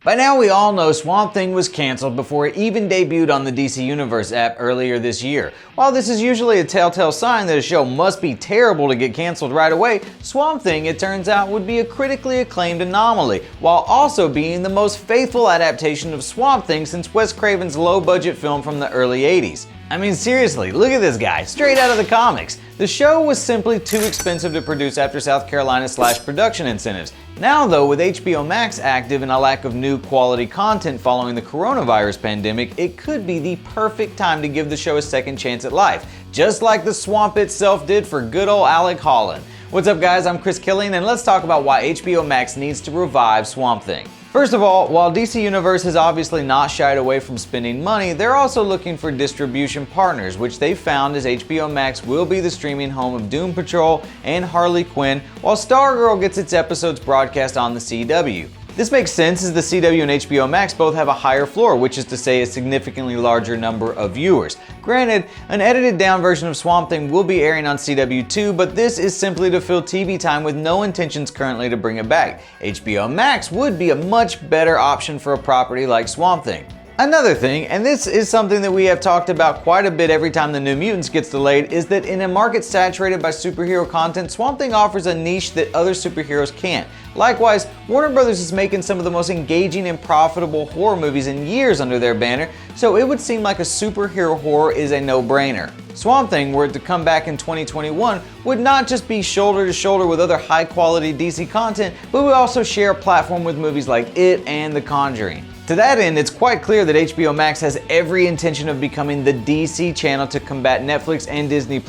By now we all know Swamp Thing was cancelled before it even debuted on the DC Universe app earlier this year. While this is usually a telltale sign that a show must be terrible to get cancelled right away, Swamp Thing, it turns out, would be a critically acclaimed anomaly, while also being the most faithful adaptation of Swamp Thing since Wes Craven's low-budget film from the early 80s. I mean, seriously, look at this guy, straight out of the comics. The show was simply too expensive to produce after South Carolina's production incentives. Now though, with HBO Max active and a lack of new quality content following the coronavirus pandemic, it could be the perfect time to give the show a second chance at life, just like the swamp itself did for good old Alec Holland. What's up guys, I'm Chris Killian and let's talk about why HBO Max needs to revive Swamp Thing. First of all, while DC Universe has obviously not shied away from spending money, they're also looking for distribution partners, which they found as HBO Max will be the streaming home of Doom Patrol and Harley Quinn, while Stargirl gets its episodes broadcast on the CW. This makes sense as the CW and HBO Max both have a higher floor, which is to say a significantly larger number of viewers. Granted, an edited down version of Swamp Thing will be airing on CW too, but this is simply to fill TV time with no intentions currently to bring it back. HBO Max would be a much better option for a property like Swamp Thing. Another thing, and this is something that we have talked about quite a bit every time the New Mutants gets delayed, is that in a market saturated by superhero content, Swamp Thing offers a niche that other superheroes can't. Likewise, Warner Brothers is making some of the most engaging and profitable horror movies in years under their banner, so it would seem like a superhero horror is a no-brainer. Swamp Thing, were it to come back in 2021, would not just be shoulder to shoulder with other high-quality DC content, but would also share a platform with movies like It and The Conjuring. To that end, it's quite clear that HBO Max has every intention of becoming the DC channel to combat Netflix and Disney+.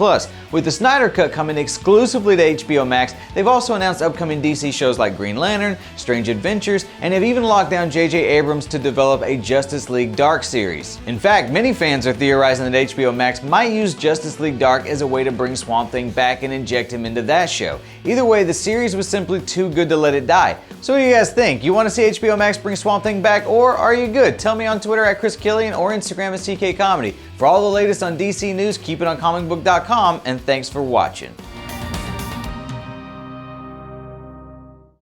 With the Snyder Cut coming exclusively to HBO Max, they've also announced upcoming DC shows like Green Lantern, Strange Adventures, and have even locked down J.J. Abrams to develop a Justice League Dark series. In fact, many fans are theorizing that HBO Max might use Justice League Dark as a way to bring Swamp Thing back and inject him into that show. Either way, the series was simply too good to let it die. So what do you guys think? You want to see HBO Max bring Swamp Thing back, or are you good? Tell me on Twitter at Chris Killian or Instagram at CK Comedy. For all the latest on DC news, keep it on Comicbook.com, and thanks for watching.